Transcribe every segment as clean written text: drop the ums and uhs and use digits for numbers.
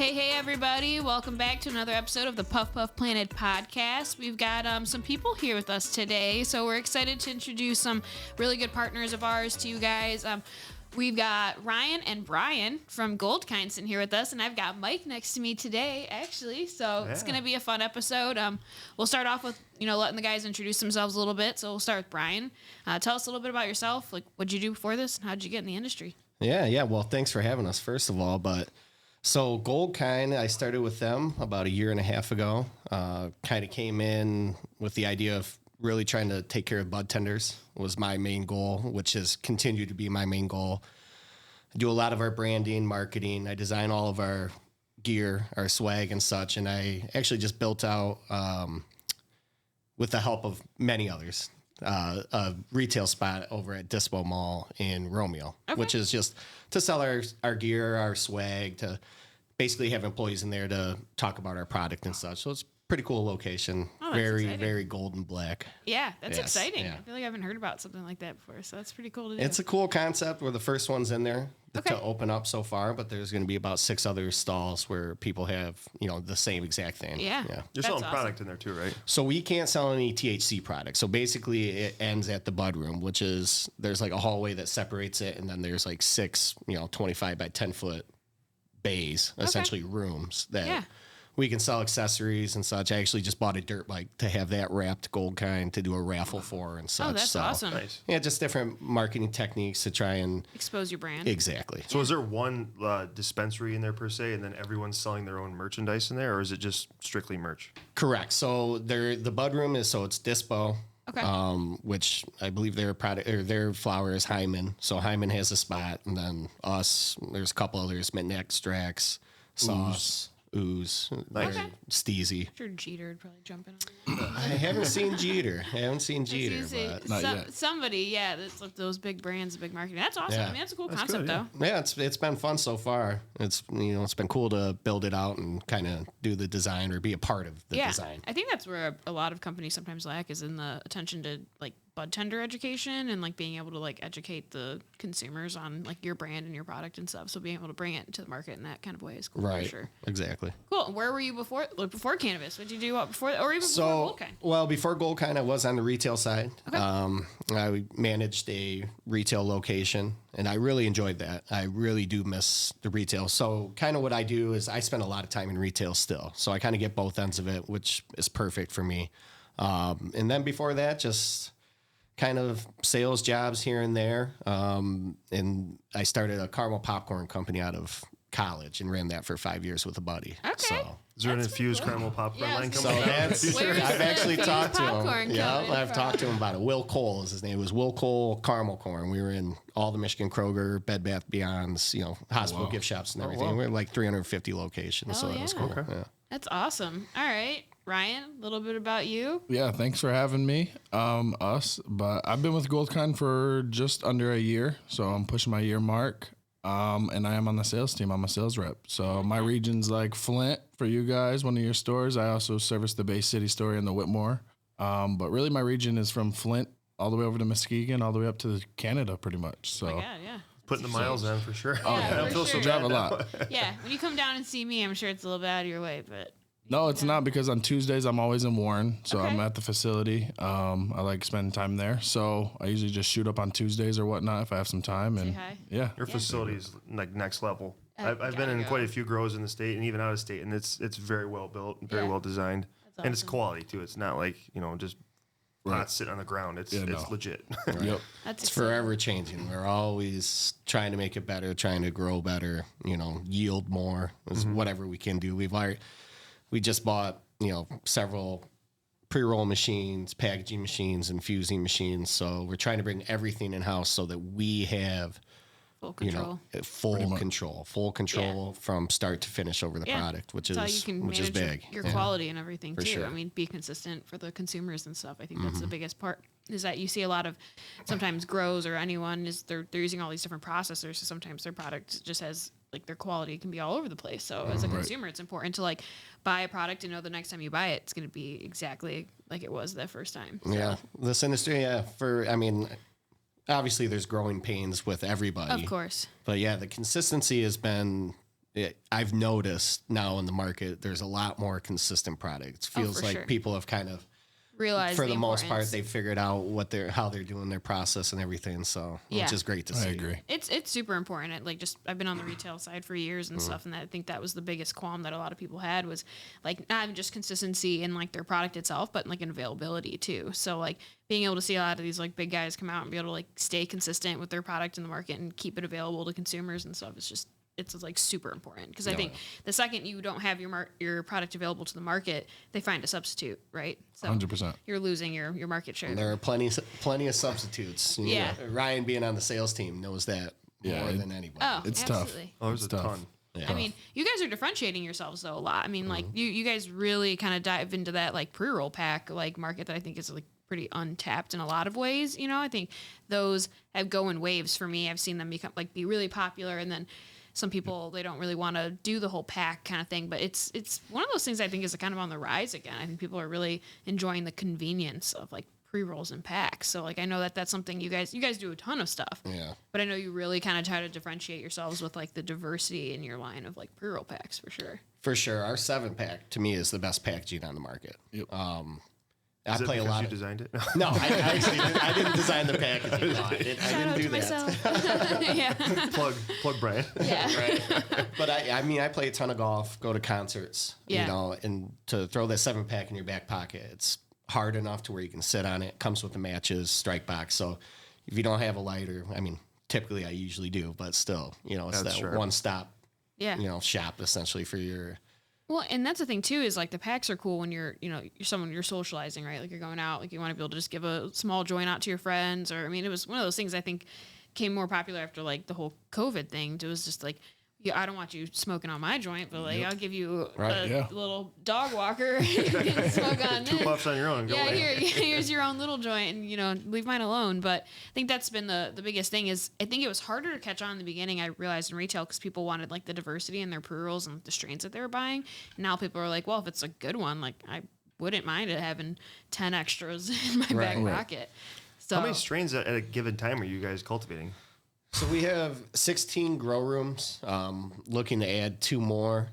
Hey, everybody. Welcome back to another episode of the Puff Puff Planet podcast. We've got some people here with us today, so we're excited to introduce some really good partners of ours to you guys. We've got Ryon and Bryan from Goldkine sitting here with us, and I've got Mike next to me today, actually, so It's going to be a fun episode. We'll start off with, letting the guys introduce themselves a little bit, so we'll start with Bryan. Tell us a little bit about yourself, like what'd you do before this, and how'd you get in the industry? Yeah, well, thanks for having us, first of all, So Goldkine, I started with them about a year and a half ago. Kind of came in with the idea of really trying to take care of bud tenders was my main goal, which has continued to be my main goal. I do a lot of our branding, marketing. I design all of our gear, our swag and such. And I actually just built out, with the help of many others, a retail spot over at Dispo Mall in Romeo, which is just to sell our gear, our swag, to basically have employees in there to talk about our product and such. So it's a pretty cool location. Very, exciting. Very gold and black. Yeah, that's exciting. Yeah. I feel like I haven't heard about something like that before, so that's pretty cool to do. It's a cool concept. We're the first ones in there to open up so far, but there's going to be about 6 other stalls where people have, the same exact thing. Yeah. You're selling product in there too, right? So we can't sell any THC products. So basically it ends at the bud room, which is, there's like a hallway that separates it, and then there's like 6, 25 by 10 foot bays, essentially rooms that we can sell accessories and such. I actually just bought a dirt bike to have that wrapped Goldkine to do a raffle for and such. Oh, that's awesome. Nice. Yeah, just different marketing techniques to try and expose your brand. Exactly. So is there one dispensary in there per se, and then everyone's selling their own merchandise in there, or is it just strictly merch? Correct. So the bud room is, it's Dispo. Okay. Which I believe their product or their flower is Hyman. So Hyman has a spot, and then us, there's a couple others, Mattack, Strax, Sauce, Ooze, Steezy. I'm sure Jeter would probably jump in on that. I haven't seen Jeter. But not yet. Somebody, that's like those big brands, big marketing. That's awesome. Yeah. I mean, that's a cool concept, though. Yeah, it's been fun so far. It's it's been cool to build it out and kind of do the design or be a part of the design. I think that's where a lot of companies sometimes lack, is in the attention to like bud tender education and like being able to like educate the consumers on like your brand and your product and stuff. So being able to bring it to the market in that kind of way is cool. Right. For sure. Exactly. Cool. Where were you before cannabis? What did you do before, or even before Goldkine? Well, before Goldkine, I was on the retail side. Okay. I managed a retail location, and I really enjoyed that. I really do miss the retail. So kind of what I do is I spend a lot of time in retail still. So I kind of get both ends of it, which is perfect for me. And then before that, just kind of sales jobs here and there. And I started a caramel popcorn company out of college and ran that for 5 years with a buddy. Okay. So is there an infused caramel popcorn line coming out? So I've actually talked to him. Yeah, I've talked to him about it. Will Cole is his name. It was Will Cole Caramel Corn. We were in all the Michigan Kroger, Bed Bath Beyonds, hospital gift shops and everything. We were like 350 locations. So it was cool. Okay. Yeah. That's awesome. All right. Ryon, a little bit about you. Yeah, thanks for having me. But I've been with Goldkine for just under a year, so I'm pushing my year mark. And I am on the sales team. I'm a sales rep. So my region's like Flint for you guys, one of your stores. I also service the Bay City store and the Whitmore. But really my region is from Flint all the way over to Muskegon, all the way up to Canada pretty much. So. Oh my God, yeah. Putting the miles in for sure. Yeah, I feel so drive a lot. Yeah, when you come down and see me, I'm sure it's a little bit out of your way, but. No, it's not, because on Tuesdays I'm always in Warren, so I'm at the facility. I like spending time there, so I usually just shoot up on Tuesdays or whatnot if I have some time. And yeah, your facility is like next level. I've been in quite a few grows in the state and even out of state, and it's very well built and very well designed, and it's quality too. It's not like just pots sitting on the ground. It's legit. Yep, it's forever changing. We're always trying to make it better, trying to grow better. Yield more, whatever we can do. We just bought, several pre-roll machines, packaging machines, infusing machines. So we're trying to bring everything in-house so that we have full control. Full control from start to finish over the product, which is big. Your quality and everything too. Sure. I mean, be consistent for the consumers and stuff. I think that's the biggest part. Is that you see a lot of sometimes grows or anyone is they're using all these different processors. So sometimes their product just has like their quality can be all over the place. So as a consumer, it's important to like buy a product and know the next time you buy it, it's going to be exactly like it was the first time. So. Yeah. This industry, obviously there's growing pains with everybody. Of course. But yeah, the consistency has been I've noticed now in the market, there's a lot more consistent products. Feels for like sure. people have kind of, Realize for the most part, importance. they figured out how they're doing their process and everything. So, Yeah. which is great to see. I agree. It's super important. I've been on the retail side for years and stuff, and I think that was the biggest qualm that a lot of people had was like not even just consistency in like their product itself, but like in availability too. So like being able to see a lot of these like big guys come out and be able to like stay consistent with their product in the market and keep it available to consumers and stuff is just it's like super important because I think the second you don't have your product available to the market, they find a substitute, right? So 100%. you're losing your market share. There are plenty of substitutes. You Yeah. know, Ryan being on the sales team knows that more than anybody. Oh, It's absolutely. tough. Oh, there's It's a tough. ton. Yeah. I mean, you guys are differentiating yourselves though a lot. I mean, like you guys really kind of dive into that like pre-roll pack like market that I think is like pretty untapped in a lot of ways. You know, I think those go in waves for me. I've seen them be really popular, and then some people they don't really want to do the whole pack kind of thing. But it's one of those things I think is kind of on the rise again. I think people are really enjoying the convenience of like pre-rolls and packs. So like I know that's something you guys do a ton of stuff. Yeah. But I know you really kind of try to differentiate yourselves with like the diversity in your line of like pre-roll packs for sure. For sure. Our 7-pack to me is the best packaging on the market. Yep. I play a lot You of. designed it. No, I actually I didn't design the packaging. No, I didn't do that. Yeah. plug Bryan. Yeah. Right. But I play a ton of golf, go to concerts, Yeah. you know, and to throw that 7-pack in your back pocket, it's hard enough to where you can sit on it. Comes with the matches, strike box. So if you don't have a lighter, I mean, typically I usually do, but still, you know, it's That's that sharp. one-stop, Yeah. you know, shop essentially for your. Well, and that's the thing too is like the packs are cool when you're socializing, right? Like you're going out, like you want to be able to just give a small joint out to your friends, or I mean, it was one of those things I think came more popular after like the whole COVID thing. It was just like, yeah, I don't want you smoking on my joint, but like I'll give you a little dog walker. You can smoke on 2 this. puffs on your own. And go Yeah, away. here's your own little joint, and you know, leave mine alone. But I think that's been the biggest thing is I think it was harder to catch on in the beginning. I realized in retail because people wanted like the diversity in their pre-rolls and the strains that they were buying. And now people are like, well, if it's a good one, like I wouldn't mind it having 10 extras in my back pocket. So How many strains at a given time are you guys cultivating? So we have 16 grow rooms, looking to add 2 more.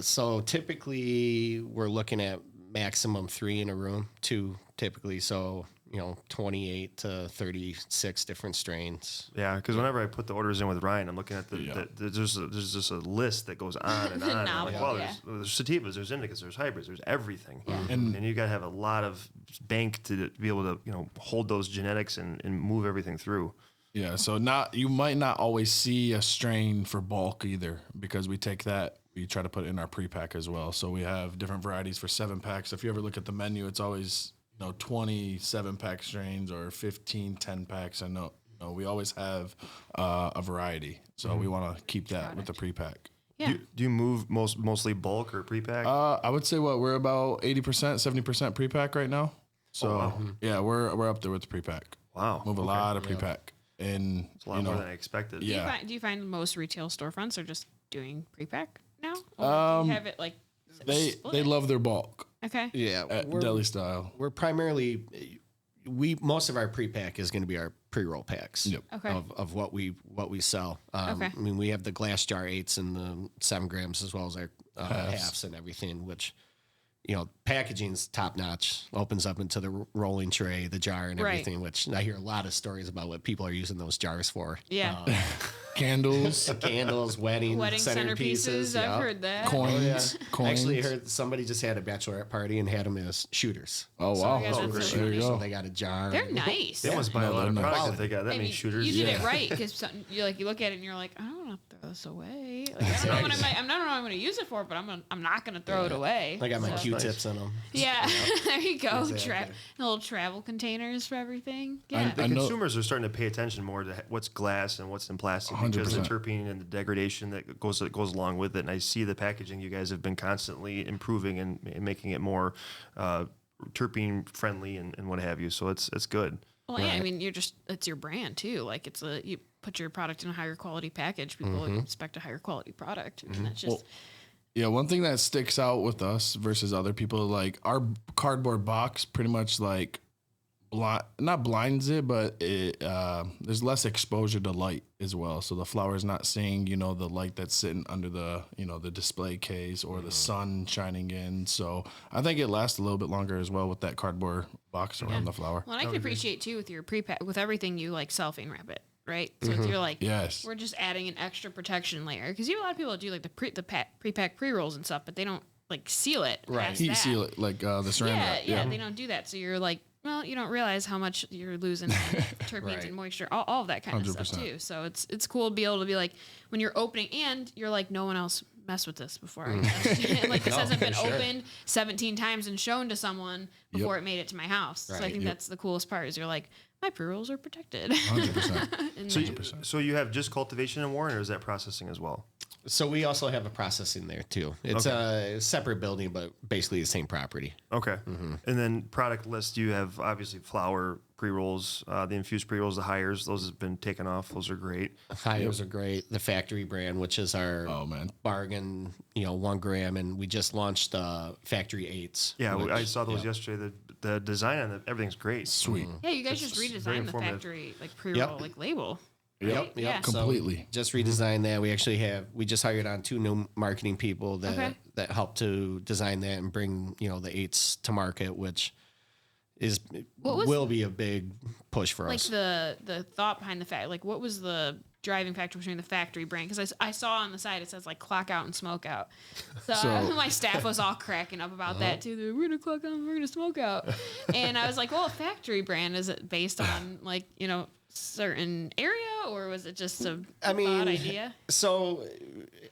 So typically we're looking at maximum 3 in a room, 2 typically. So, you know, 28 to 36 different strains. Yeah, because whenever I put the orders in with Ryan, I'm looking at there's just a list that goes on and on. And I'm like, Novel, wow, there's sativas, there's indicas, there's hybrids, there's everything. And you got to have a lot of bank to be able to, you know, hold those genetics and move everything through. Yeah, so you might not always see a strain for bulk either because we take that, we try to put it in our pre-pack as well. So we have different varieties for 7-packs. If you ever look at the menu, it's always, you know, 20 7-pack strains or 15 10-packs. I know, you know, we always have a variety. So we want to keep that with the pre-pack. yeah. Do you move mostly bulk or pre-pack? I would say we're about 80%, 70% pre-pack right now. So yeah, we're up there with the pre-pack. Wow. Move a lot of pre-pack. And It's a lot more than I expected. Yeah. Do you find most retail storefronts are just doing pre-pack now? Or do you have it like they split? love their bulk Okay. Yeah. at deli style. We're primarily, most of our pre-pack is going to be our pre-roll packs Yep. Okay. of what we sell. Okay. I mean, we have the glass jar 8s and the 7 grams as well as our halves and everything, which, you know, packaging's top notch. Opens up into the rolling tray, the jar, and Right. everything. Which I hear a lot of stories about what people are using those jars for. Yeah. Candles, Candles, wedding centerpieces. I've yeah. heard that. coins, coins. Actually, I heard somebody just had a bachelorette party and had them as shooters. Oh So wow! I guess that's there so you So go. they got a jar. They're nice. They must buy a lot of they're product nice. if they got that I many mean, shooters. you did it right because you look at it and you're like, I don't want to throw this away. Like, I don't know what I don't know what I'm going to use it for, but I'm not going to throw it away. I got my So- Q-tips in them. Yeah, there you go. Exactly. Little travel containers for everything. Yeah. The I know- consumers are starting to pay attention more to what's glass and what's in plastic because the 100%. terpene and the degradation that goes along with it. And I see the packaging you guys have been constantly improving and making it more terpene friendly and what have you. So it's good. Well, yeah, I mean, it's your brand too. Like you put your product in a higher quality package, people expect a higher quality product. I mean, that's just Yeah, one thing that sticks out with us versus other people, like our cardboard box pretty much like not blinds it, but it there's less exposure to light as well. So the flower is not seeing, you know, the light that's sitting under the, you know, the display case or the sun shining in. So I think it lasts a little bit longer as well with that cardboard box around the flower. Well, and I can appreciate too with your pre-pack, with everything you like selfing wrap it, right? So if you're like, Yes. we're just adding an extra protection layer, because you have a lot of people that do like the pre-pack pre-rolls and stuff, but they don't like seal it. Right. Heat seal it like the ceramic wrap. Yeah, they don't do that. So you're like, well, you don't realize how much you're losing terpenes Right. and moisture, all of that kind of stuff 100%. too. So it's cool to be able to be like, when you're opening, and you're like, no one else messed with this before. Like this hasn't been opened 17 times and shown to someone before it made it to my house. So I Right. think that's the coolest part is you're like, my pre-rolls are protected. 100%. So you have just cultivation in Warren, or is that processing as well? So we also have a processing there too. It's a separate building, but basically the same property. Okay. And then product list, you have obviously flower pre-rolls, the infused pre-rolls, the hires. Those have been taken off. Those are great. Hires are great. The factory brand, which is our bargain, 1 gram, and we just launched factory 8s. Yeah, I saw those yesterday. The design on it, everything's great. Sweet. Yeah, you guys just very redesigned the informative. factory like pre-roll like label. Yep. Yeah. So Completely. just redesigned that. We just hired on 2 new marketing people that help to design that and bring, the 8s to market, which will be a big push for us. Like the thought behind the fact, like what was the driving factor between the factory brand? Because I saw on the side it says like clock out and smoke out. So my staff was all cracking up about that too. They're, we're gonna clock out, we're gonna smoke out, and I was like, well, a factory brand, is it based on like certain area, or was it just a thought idea? So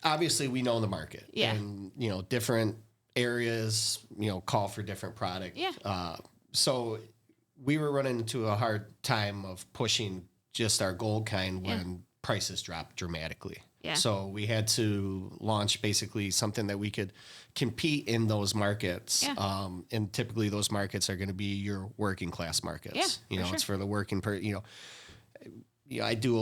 obviously we know the market. Yeah. And different areas call for different product. Yeah. So we were running into a hard time of pushing just our Goldkine when prices dropped dramatically. Yeah. So we had to launch basically something that we could compete in those markets. Yeah. And typically those markets are going to be your working class markets. Yeah, It's for the working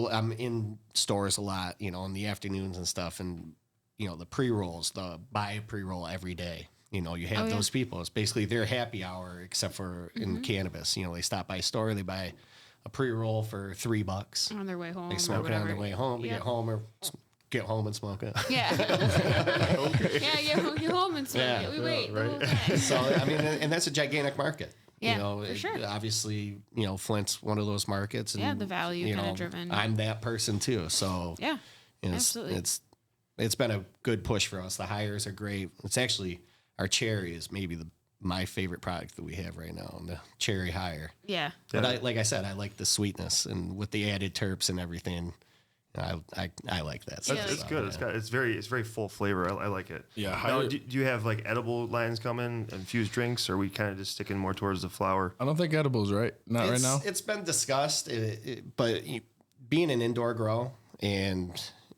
I'm in stores a lot, in the afternoons and stuff, and the pre-rolls, buy a pre-roll every day. You have those people. It's basically their happy hour, except for in cannabis. They stop by a store, they buy a pre-roll for $3 On their way home. They smoke it on their way home. You get home and smoke it. Yeah. Yeah, get home and smoke it. We wait. The whole time. So and that's a gigantic market. Yeah, for sure. Obviously, Flint's one of those markets. And, the value kind of driven. I'm that person too. So Yeah, absolutely. It's been a good push for us. The hires are great. It's actually, our cherry is maybe my favorite product that we have right now, the cherry hire. Yeah. But like I said, I like the sweetness, and with the added terps and everything, I like that stuff. It's good. It's very full flavor. I like it. Yeah. Now, do you have like edible lines coming, infused drinks, or are we kind of just sticking more towards the flower? I don't think edibles, right? Not right now. It's been discussed, but being an indoor grow, and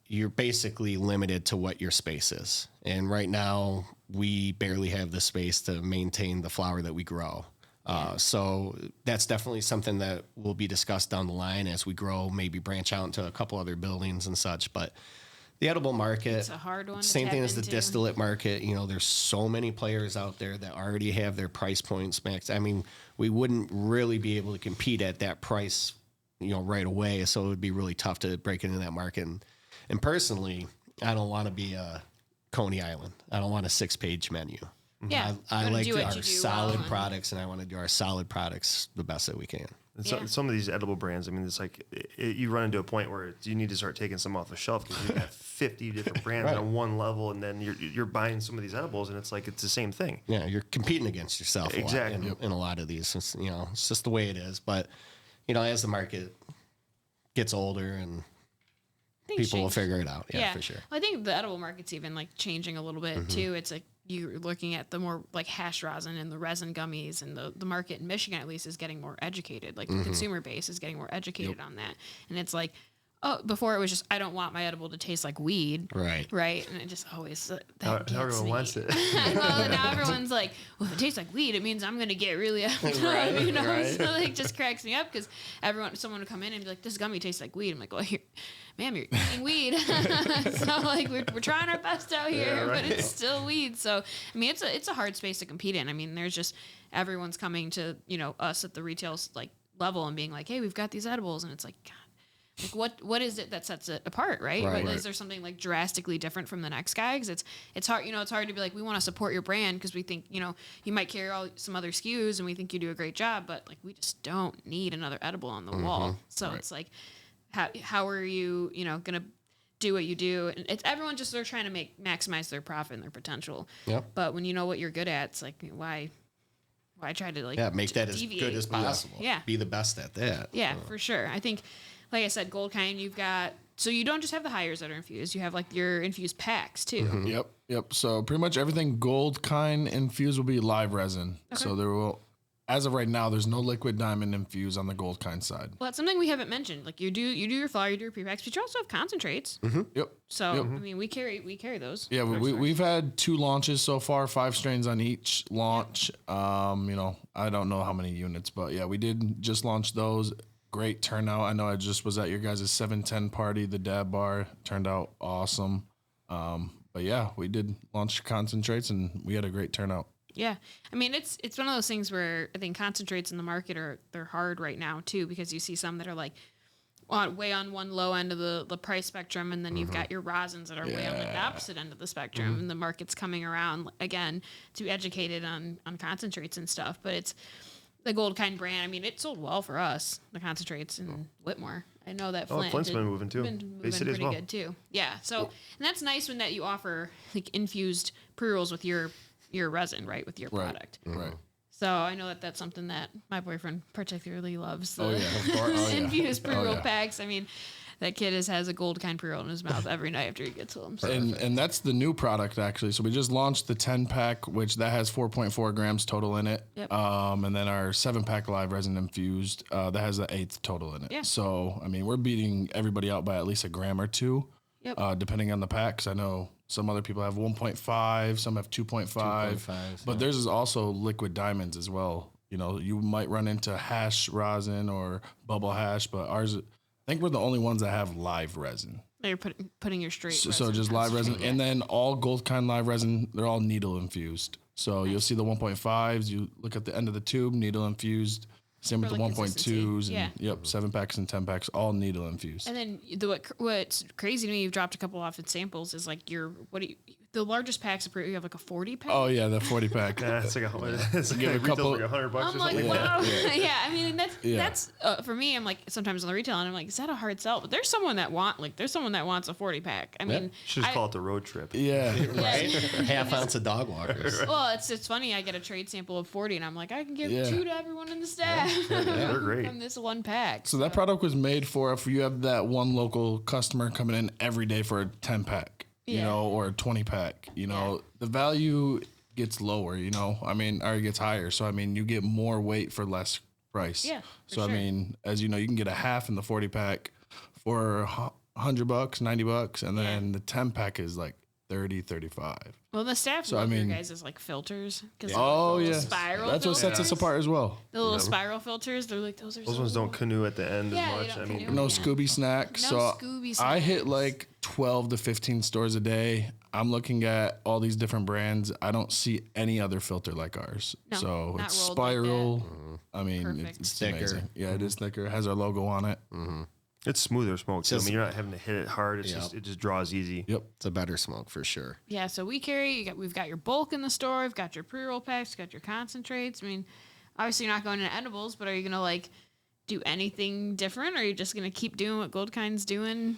you're basically limited to what your space is. And right now, we barely have the space to maintain the flower that we grow. So that's definitely something that will be discussed down the line as we grow, maybe branch out into a couple other buildings and such. But the edible market, It's a hard one. same thing as the distillate market. There's so many players out there that already have their price points maxed. I mean, we wouldn't really be able to compete at that price, right away. So it would be really tough to break into that market. And personally, I don't want to be a Coney Island. I don't want a 6-page menu. Yeah. I like our do solid well, products, and I want to do our solid products the best that we can. And some of these edible brands, it's like you run into a point where you need to start taking some off the shelf because you have 50 different brands on one level, and then you're buying some of these edibles, and it's like it's the same thing. Yeah, you're competing against yourself Exactly. in a lot of these. It's just the way it is. But as the market gets older and people will figure it out. Yeah, for sure. Well, I think the edible market's even like changing a little bit too. It's like you're looking at the more like hash rosin and the resin gummies, and the market in Michigan at least is getting more educated. Like the consumer base is getting more educated on that. And it's like, before it was just, I don't want my edible to taste like weed. Right. Right. And it just always, that Now gets everyone me. wants it. Well, now everyone's like, well, if it tastes like weed, it means I'm going to get really effed up, you know? right. So it just cracks me up because someone would come in and be like, this gummy tastes like weed. I'm like, well, ma'am, you're eating weed. So like, we're trying our best out here, but it's still weed. So, I mean, it's a hard space to compete in. I mean, there's just, everyone's coming to, us at the retail like level and being like, hey, we've got these edibles. And it's like, God, like what is it that sets it apart, right? Is there something like drastically different from the next guy? Because it's hard, it's hard to be like, we want to support your brand because we think, you might carry some other SKUs and we think you do a great job, but like we just don't need another edible on the wall. So it's like, how are you, gonna do what you do? And it's everyone just, they're trying to maximize their profit and their potential. Yep. But when you know what you're good at, it's like why try to like make that deviate? as good as possible. Yeah. Be the best at that. Yeah, for sure. I think, like I said, Goldkine, you've got, so you don't just have the hires that are infused, you have like your infused packs too. Yep. So pretty much everything Goldkine infused will be live resin. Okay. So there will, as of right now, there's no liquid diamond infused on the Goldkine side. Well, that's something we haven't mentioned. Like you do your flower, you do your pre-packs, but you also have concentrates. Yep. So I mean, we carry those. Yeah, we've had 2 launches so far, 5 strains on each launch. I don't know how many units, but yeah, we did just launch those. Great turnout. I know I just was at your guys' 710 party, the dab bar. Turned out awesome. But yeah, we did launch concentrates and we had a great turnout. Yeah. I mean, it's one of those things where I think concentrates in the market they're hard right now too, because you see some that are like way on one low end of the price spectrum, and then you've got your rosins that are way on the opposite end of the spectrum, and the market's coming around again to be educated on concentrates and stuff. But it's the Goldkine brand. I mean, it sold well for us, the concentrates in Whitmore. I know that Flint's been moving too. Been pretty good too. Yeah. So, and that's nice when that you offer like infused pre-rolls with your resin, right? With your product. Right. So I know that that's something that my boyfriend particularly loves. The Of course. infused pre-roll packs. I mean, that kid has a Goldkine pre-roll in his mouth every night after he gets home. So. And that's the new product actually. So we just launched the 10-pack, which that has 4.4 grams total in it. Yep. And then our 7-pack live resin infused that has the 8th total in it. Yeah. So I mean, we're beating everybody out by at least a gram or 2, depending on the packs. I know some other people have 1.5, some have 2.5, but theirs is also liquid diamonds as well. You might run into hash rosin or bubble hash, but ours, I think we're the only ones that have live resin. You're putting your straight. So just live resin, and then all Goldkine live resin, they're all needle infused. So you'll see the 1.5s. You look at the end of the tube, needle infused. Same with the like 1.2s, and 7-packs and 10-packs, all needle infused. And then what's crazy to me, you've dropped a couple off in samples, is like the largest packs of you have like a 40 pack. Oh yeah, the 40-pack. Yeah, it's like a couple. Like $100 or I'm like, something. wow. Yeah. I mean, that's for me. I'm like sometimes on the retail, and I'm like, is that a hard sell? But there's someone that wants a 40 pack. I mean, should just call it the road trip. Yeah, Right? Half ounce of dog walkers. Well, it's funny. I get a trade sample of 40, and I'm like, I can give 2 to everyone in the staff. They're great. From this one pack. So that product was made for if you have that one local customer coming in every day for a 10-pack, or a 20-pack, the value gets lower, I mean, or it gets higher. So, I mean, you get more weight for less price. Yeah. So, I mean, as you know, you can get a half in the 40-pack for $100, $90, and then the 10-pack is like 30, 35. Well, the staff love your guys' is like filters. Spiral. That's what sets us apart as well. The little spiral filters. They're like those ones don't canoe at the end as much. I mean, no Scooby snacks. No Scooby snacks. I hit like 12 to 15 stores a day. I'm looking at all these different brands. I don't see any other filter like ours. No, so not it's rolled spiral. like that. I mean, Perfect. it's Thicker. amazing. Yeah, it is thicker. It has our logo on it. It's smoother smoke too. I Just- mean, you're not having to hit it hard. It's just it just draws easy. Yep. It's a better smoke for sure. Yeah, so we've got your bulk in the store. We've got your pre-roll packs. Got your concentrates. I mean, obviously you're not going into edibles, but are you gonna like do anything different, or are you just gonna keep doing what Goldkine's doing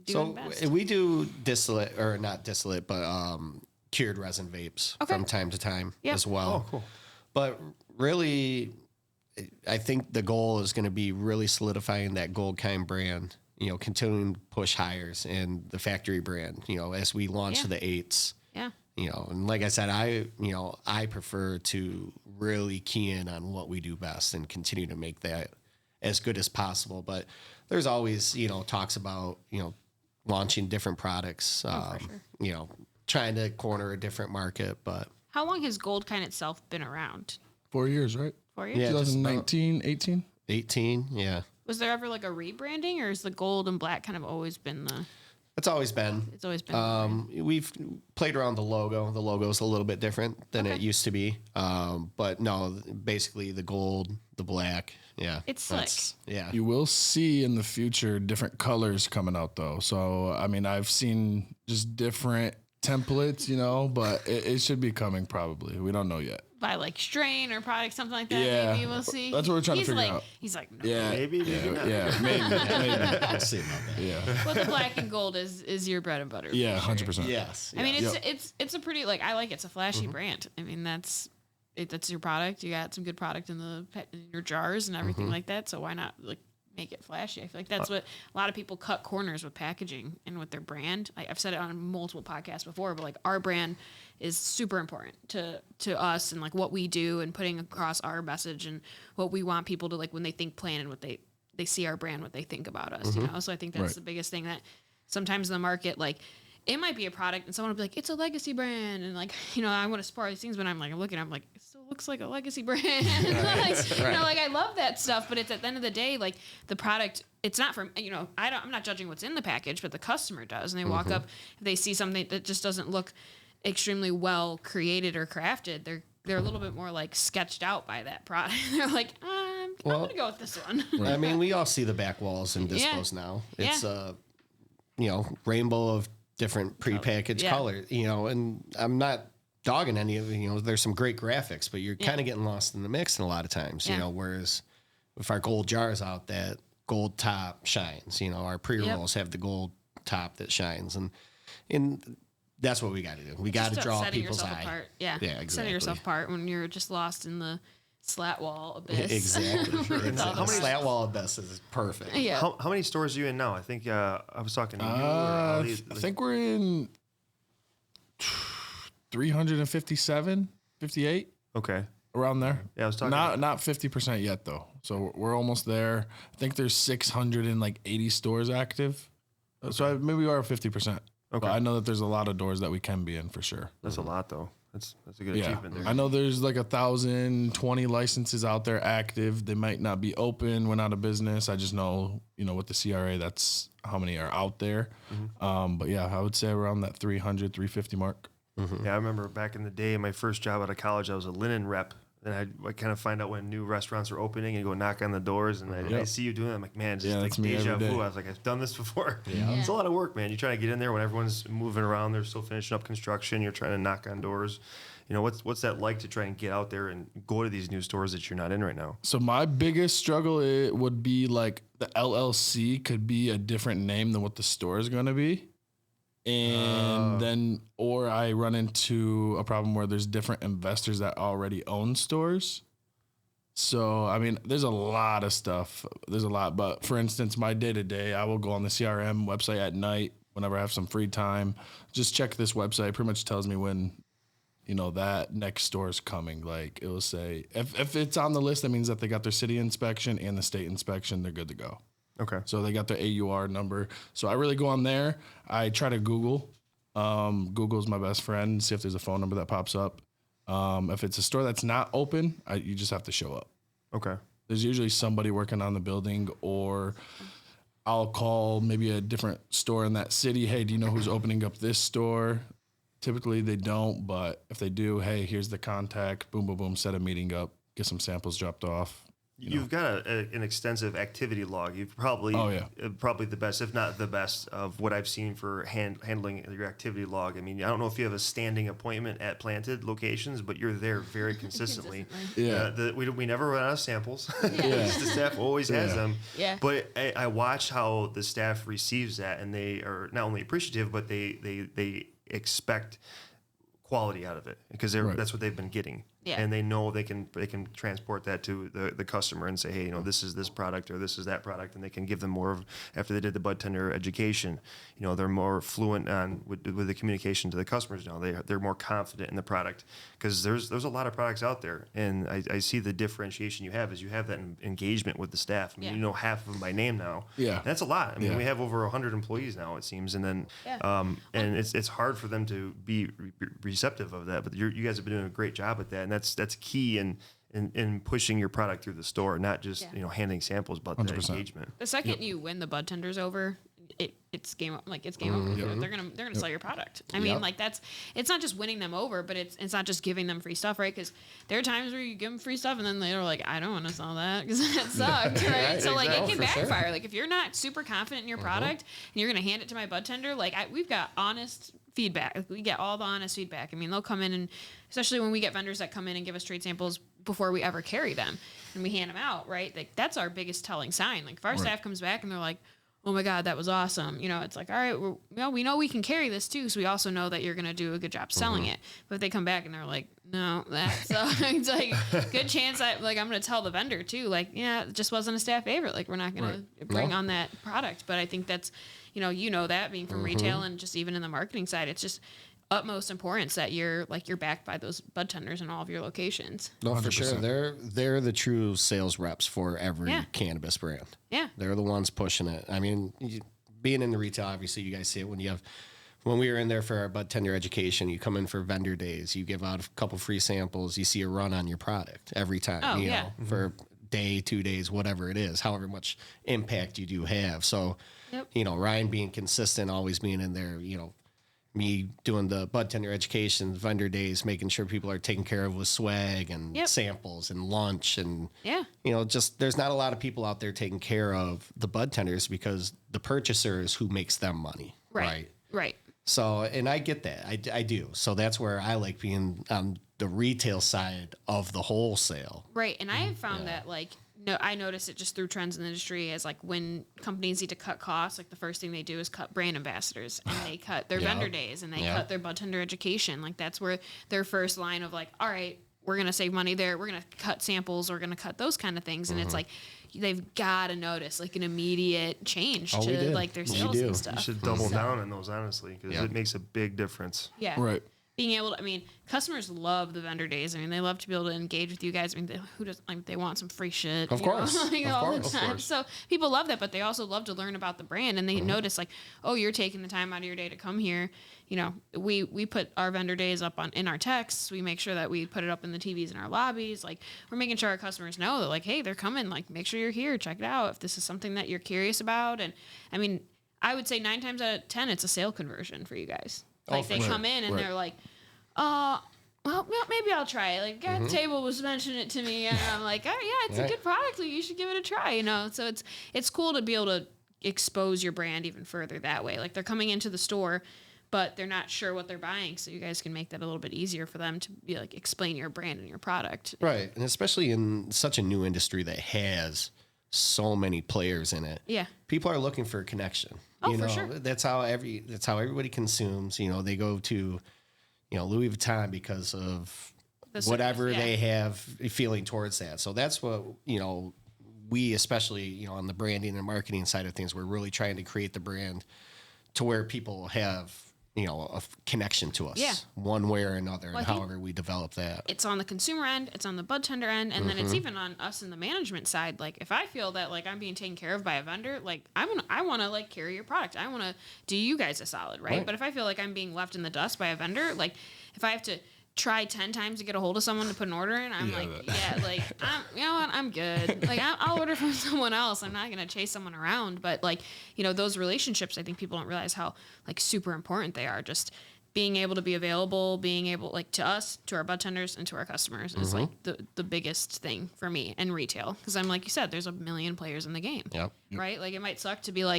So best? we do distillate, or not distillate, but cured resin vapes from time to time as well. Oh, cool. But really, I think the goal is going to be really solidifying that Goldkine brand, continuing to push hires and the factory brand, as we launch the 8s. Yeah. And like I said, I prefer to really key in on what we do best and continue to make that as good as possible. But there's always, talks about, launching different products, for sure. Trying to corner a different market. But How long has Goldkine itself been around? 4 years, right? 4 years? Yeah, just 2019, 18. 18, yeah. Was there ever like a rebranding, or is the gold and black kind of always been the? It's always been. It's always been. We've played around the logo. The logo's a little bit different than it used to be. But no, basically the gold, the black. Yeah. It's slick. Yeah. You will see in the future different colors coming out though. So, I mean, I've seen just different templates, but it should be coming probably. We don't know yet. By like strain or product, something like that. Yeah. Maybe we'll see. That's what we're trying to figure out. He's like, no. Yeah. Maybe not. Yeah, maybe. We'll see about that. Yeah. Well, the black and gold is your bread and butter. Yeah, for sure. 100%. Yes. I mean, yes. it's a pretty I like it. It's a flashy brand. I mean, that's your product. You got some good product in your jars and everything like that. So why not make it flashy? I feel like that's what a lot of people cut corners with packaging and with their brand. I've said it on multiple podcasts before, but our brand is super important to us and what we do and putting across our message and what we want people to when they think Planet, what they see our brand, what they think about us. So I think that's the biggest thing that sometimes in the market it might be a product and someone will be like, it's a legacy brand. And I want to support these things, but I'm looking, it still looks like a legacy brand. I love that stuff, but it's at the end of the day, the product, it's not from, I'm not judging what's in the package, but the customer does. And they walk up, if they see something that just doesn't look extremely well created or crafted, they're a little bit more sketched out by that product. They're like, I'm going to go with this one. I mean, we all see the back walls in dispos now. It's a, rainbow of different prepackaged colors, and I'm not dogging any of it. There's some great graphics, but you're kind of getting lost in the mix and a lot of times, whereas if our gold jars out, that gold top shines, our pre-rolls have the gold top that shines, and that's what we got to do. We got to draw people's eye. Apart. Yeah, exactly. Setting yourself apart when you're just lost in the slat wall abyss. Exactly. How many slat wall abyss is perfect. Yeah. How many stores are you in now? I think I was talking to you. I think we're in 357, 58. Okay. Around there. Yeah, I was talking. Not 50% yet though. So we're almost there. I think there's 680 stores active. Okay. So maybe we are 50%. Okay. But I know that there's a lot of doors that we can be in for sure. That's a lot though. That's a good achievement there. I know there's 1,020 licenses out there active. They might not be open, went out of business. I just know, with the CRA, that's how many are out there. But yeah, I would say around that 300, 350 mark. Yeah, I remember back in the day, my first job out of college, I was a linen rep. And I'd kind of find out when new restaurants are opening and go knock on the doors. And I see you doing it. I'm like, man, just deja vu. I was like, I've done this before. Yeah. It's a lot of work, man. You try to get in there when everyone's moving around. They're still finishing up construction. You're trying to knock on doors. What's that like to try and get out there and go to these new stores that you're not in right now? So my biggest struggle would be the LLC could be a different name than what the store is going to be. And or I run into a problem where there's different investors that already own stores. So, I mean, there's a lot of stuff. There's a lot. But for instance, my day to day, I will go on the CRM website at night whenever I have some free time. Just check this website. It pretty much tells me when, that next store is coming. It will say, if it's on the list, that means that they got their city inspection and the state inspection. They're good to go. Okay. So they got their AUR number. So I really go on there. I try to Google. Google's my best friend. See if there's a phone number that pops up. If it's a store that's not open, you just have to show up. Okay. There's usually somebody working on the building, or I'll call maybe a different store in that city. Hey, do you know who's opening up this store? Typically they don't, but if they do, hey, here's the contact. Boom, boom, boom. Set a meeting up. Get some samples dropped off. You've got an extensive activity log. You've probably the best, if not the best, of what I've seen for handling your activity log. I mean, I don't know if you have a standing appointment at planted locations, but you're there very consistently. Yeah. We never run out of samples. The staff always has them. Yeah. But I watch how the staff receives that, and they are not only appreciative, but they expect quality out of it because that's what they've been getting. and they know they can transport that to the customer and say, hey, this is this product or this is that product, and they can give them more of, after they did the bud tender education, they're more fluent on with the communication to the customers now. They're more confident in the product, because there's a lot of products out there, and I see the differentiation you have is you have that engagement with the staff. I mean, you know half of them by name now. Yeah, and that's a lot. I mean, we have over 100 employees now, it seems, and then and it's hard for them to be receptive of that. But you guys have been doing a great job at that, and that's key in pushing your product through the store, not just handing samples, but 100%. The engagement. The second you win the bud tenders over, it's game over. They're gonna sell your product. I mean, it's not just winning them over, but it's not just giving them free stuff, right? Because there are times where you give them free stuff and then they're like, I don't want to sell that because that sucked, right? So it can backfire. Sure. Like if you're not super confident in your product and you're gonna hand it to my bud tender, we've got honest feedback. We get all the honest feedback. I mean, they'll come in, and especially when we get vendors that come in and give us trade samples before we ever carry them and we hand them out, right? That's our biggest telling sign. Like if our staff comes back and they're like, oh my God, that was awesome. It's like, all right, we know we can carry this too. So we also know that you're going to do a good job selling it. But if they come back and they're like, no, it's like good chance I'm going to tell the vendor too, it just wasn't a staff favorite. We're not going to bring on that product. But I think that's, that being from retail and just even in the marketing side, it's just utmost importance that you're backed by those bud tenders in all of your locations. No, 100%. For sure. They're the true sales reps for every cannabis brand. Yeah. They're the ones pushing it. I mean, being in the retail, obviously you guys see it when we were in there for our bud tender education, you come in for vendor days, you give out a couple free samples, you see a run on your product every time, know, for day, 2 days, whatever it is, however much impact you do have. So, Ryan being consistent, always being in there, me doing the bud tender education, vendor days, making sure people are taken care of with swag and samples and lunch. And, just there's not a lot of people out there taking care of the bud tenders because the purchaser is who makes them money. Right. So, and I get that. I do. So that's where I like being on the retail side of the wholesale. Right. And I have found that I notice it just through trends in the industry as when companies need to cut costs, the first thing they do is cut brand ambassadors and they cut their vendor days and they cut their bud tender education. That's where their first line of all right, we're going to save money there. We're going to cut samples. We're going to cut those kind of things. And it's they've got to notice an immediate change to their sales and stuff. You should double down on those, honestly, because it makes a big difference. Yeah. Right. Being able to, customers love the vendor days. They love to be able to engage with you guys. Who doesn't, they want some free shit. Of course. All the time. So people love that, but they also love to learn about the brand. And they notice, oh, you're taking the time out of your day to come here. We put our vendor days up in our texts. We make sure that we put it up in the TVs in our lobbies. We're making sure our customers know that, hey, they're coming. Make sure you're here. Check it out if this is something that you're curious about. And, I would say 9 times out of 10, it's a sale conversion for you guys. They come in and they're like, well, maybe I'll try it. Guy at the table was mentioning it to me, and I'm like, oh yeah, it's a good product. You should give it a try. So it's cool to be able to expose your brand even further that way. They're coming into the store, but they're not sure what they're buying, so you guys can make that a little bit easier for them to be explain your brand and your product. Right, and especially in such a new industry that has so many players in it. Yeah, people are looking for a connection. Oh, for sure. That's how everybody consumes. They go to, Louis Vuitton because of whatever they have feeling towards that. So that's what, we especially, on the branding and marketing side of things, we're really trying to create the brand to where people have, a connection to us one way or another, and however we develop that. It's on the consumer end, it's on the bud tender end, and then it's even on us in the management side. If I feel that I'm being taken care of by a vendor, I want to carry your product. I want to do you guys a solid, right? But if I feel like I'm being left in the dust by a vendor, if I have to try 10 times to get a hold of someone to put an order in, I'm I'm good. I'll order from someone else. I'm not going to chase someone around. But those relationships, I think people don't realize how super important they are. Just being able to be available, being able to us, to our bud tenders, and to our customers is the biggest thing for me in retail. Because I'm like you said, there's a million players in the game. Yep. Right? It might suck to be all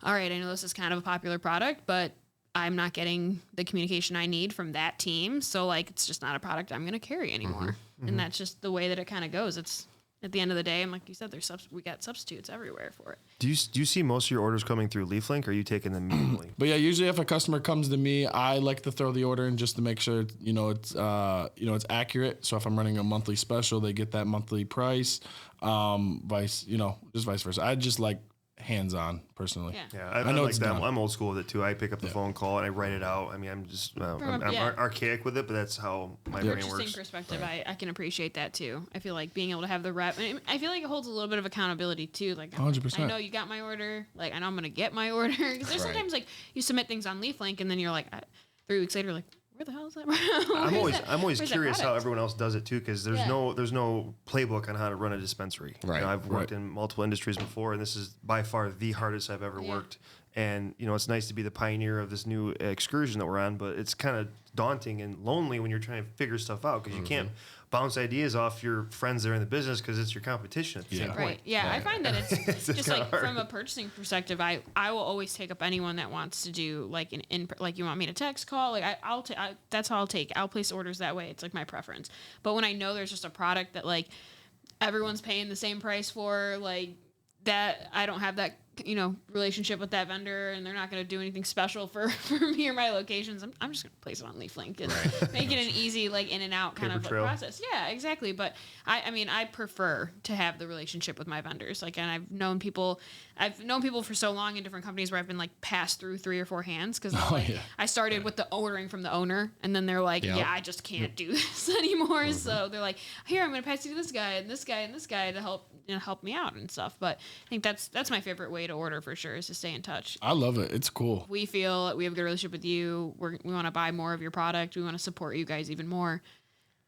right, I know this is kind of a popular product, but I'm not getting the communication I need from that team. So it's just not a product I'm going to carry anymore. And that's just the way that it kind of goes. It's at the end of the day, and like you said, we got substitutes everywhere for it. Do you see most of your orders coming through LeafLink, or are you taking them manually? But yeah, usually if a customer comes to me, I like to throw the order in just to make sure it's accurate. So if I'm running a monthly special, they get that monthly price. Vice versa. I just like hands-on personally. Yeah. I know like that. I'm old school with it too. I pick up the phone call and I write it out. I mean, I'm just I'm archaic with it, but that's how my brain works. Interesting perspective. I can appreciate that too. I feel like being able to have the rep, and I feel like it holds a little bit of accountability too. Like 100%. I know you got my order. Like I know I'm gonna get my order, because there's sometimes like you submit things on LeafLink and then you're like 3 weeks later like, where the hell is that? I'm always curious how everyone else does it too, because there's no playbook on how to run a dispensary. Right. I've worked in multiple industries before, and this is by far the hardest I've ever worked. And it's nice to be the pioneer of this new excursion that we're on, but it's kind of daunting and lonely when you're trying to figure stuff out, because you can't bounce ideas off your friends that are in the business, because it's your competition at the same point. Right. Yeah, I find that it's just like hard. from a purchasing perspective, I will always take up anyone that wants to do like like you want me to text call, like that's how I'll take. I'll place orders that way. It's like my preference. But when I know there's just a product that like everyone's paying the same price for, like that I don't have that relationship with that vendor, and they're not going to do anything special for me or my locations, I'm just going to place it on LeafLink and make it an easy like in and out kind of like process. Yeah, exactly. But I prefer to have the relationship with my vendors. Like, and I've known people for so long in different companies where I've been like passed through 3 or 4 hands, because I started with the ordering from the owner, and then they're like, I just can't do this anymore. So they're like, here, I'm going to pass you to this guy and this guy and this guy to help me out and stuff. But I think that's my favorite way to order for sure, is to stay in touch. I love it. It's cool. We feel we have a good relationship with you. We want to buy more of your product. We want to support you guys even more.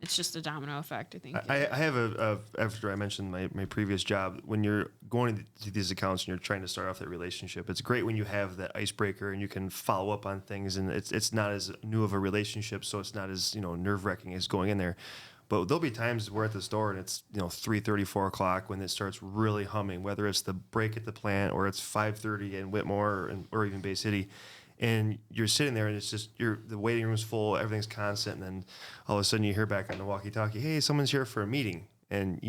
It's just a domino effect, I think. I have after I mentioned my previous job, when you're going to these accounts and you're trying to start off that relationship, it's great when you have that icebreaker and you can follow up on things, and it's not as new of a relationship, so it's not as nerve-wracking as going in there. But there'll be times we're at the store and it's 3:30, 4 o'clock when it starts really humming, whether it's the break at the plant or it's 5:30 in Whitmore or even Bay City, and you're sitting there and it's just the waiting room's full, everything's constant, and then all of a sudden you hear back on the walkie-talkie, hey, someone's here for a meeting. And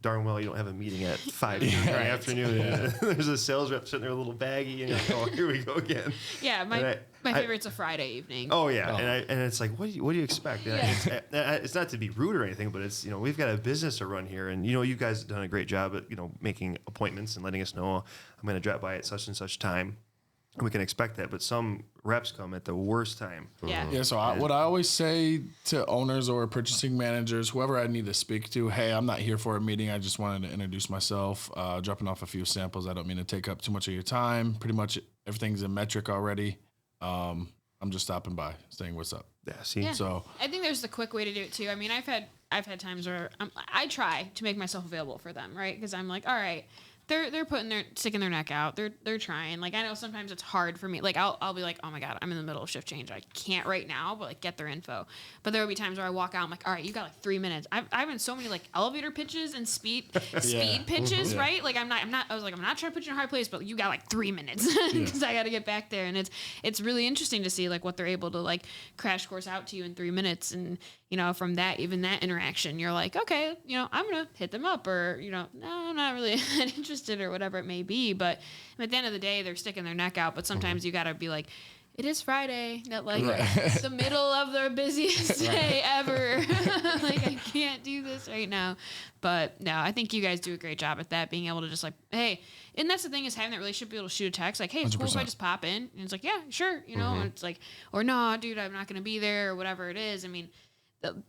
darn well you don't have a meeting at 5 in the afternoon. Yeah. There's a sales rep sitting there with a little baggie, and you're like, oh, here we go again. Yeah, my favorite's a Friday evening. Oh yeah, and it's like, what do you expect? It's not to be rude or anything, but it's we've got a business to run here, and you guys have done a great job at making appointments and letting us know I'm going to drop by at such and such time. We can expect that, but some reps come at the worst time. Yeah. Yeah. So what I always say to owners or purchasing managers, whoever I need to speak to, hey, I'm not here for a meeting. I just wanted to introduce myself, dropping off a few samples. I don't mean to take up too much of your time. Pretty much everything's in metric already. I'm just stopping by, saying what's up. Yeah. See. Yeah. So I think there's the quick way to do it too. I mean, I've had times where I try to make myself available for them, right? Because I'm like, all right. They're sticking their neck out. They're trying. Like, I know sometimes it's hard for me. Like, I'll be like, oh my God, I'm in the middle of shift change. I can't right now, but like get their info. But there will be times where I walk out, I'm like, all right, you got like 3 minutes. I've been so many like elevator pitches and speed pitches, right? Like I'm not trying to put you in a hard place, but you got like 3 minutes because I got to get back there. And it's really interesting to see like what they're able to like crash course out to you in 3 minutes. And from that interaction, you're like, okay, I'm gonna hit them up, or no, I'm not really that interested, or whatever it may be. But at the end of the day, they're sticking their neck out. But sometimes you gotta be like, it is Friday, not like it's the middle of their busiest day ever. Like, I can't do this right now. But no, I think you guys do a great job at that, being able to just like, hey, and that's the thing, is having that relationship, be able to shoot a text like, hey, it's 100%. Cool if I just pop in, and it's like, yeah, sure, and it's like, or no, dude, I'm not gonna be there, or whatever it is. I mean,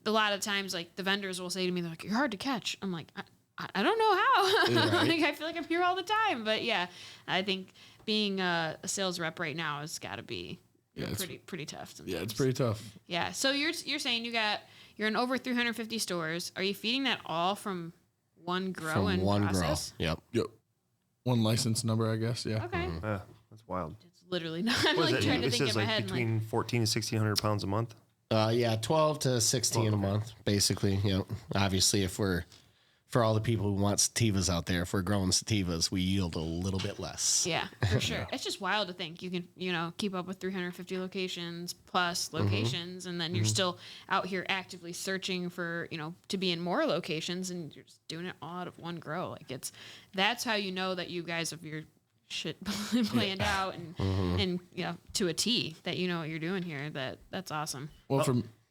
a lot of times, like, the vendors will say to me, they're like, you're hard to catch. I'm like, I don't know how. Like, I feel like I'm here all the time. But yeah, I think being a sales rep right now has got to be pretty tough sometimes. Yeah, it's pretty tough. Yeah. So you're saying you're in over 350 stores. Are you feeding that all from one grow and process? Yep. One license number, I guess. Yeah. Okay. Yeah, that's wild. It's literally not. I'm like trying to think in my head. Between 14 and 1,600 pounds a month. 12 to 16 a month, basically. Obviously, if we're for all the people who want sativas out there, if we're growing sativas, we yield a little bit less. Yeah, for sure. It's just wild to think you can, keep up with 350 locations plus locations, and then you're still out here actively searching for, to be in more locations, and you're just doing it all out of one grow. Like that's how you know that you guys have your shit planned out and to a T, that you know what you're doing here. That's awesome.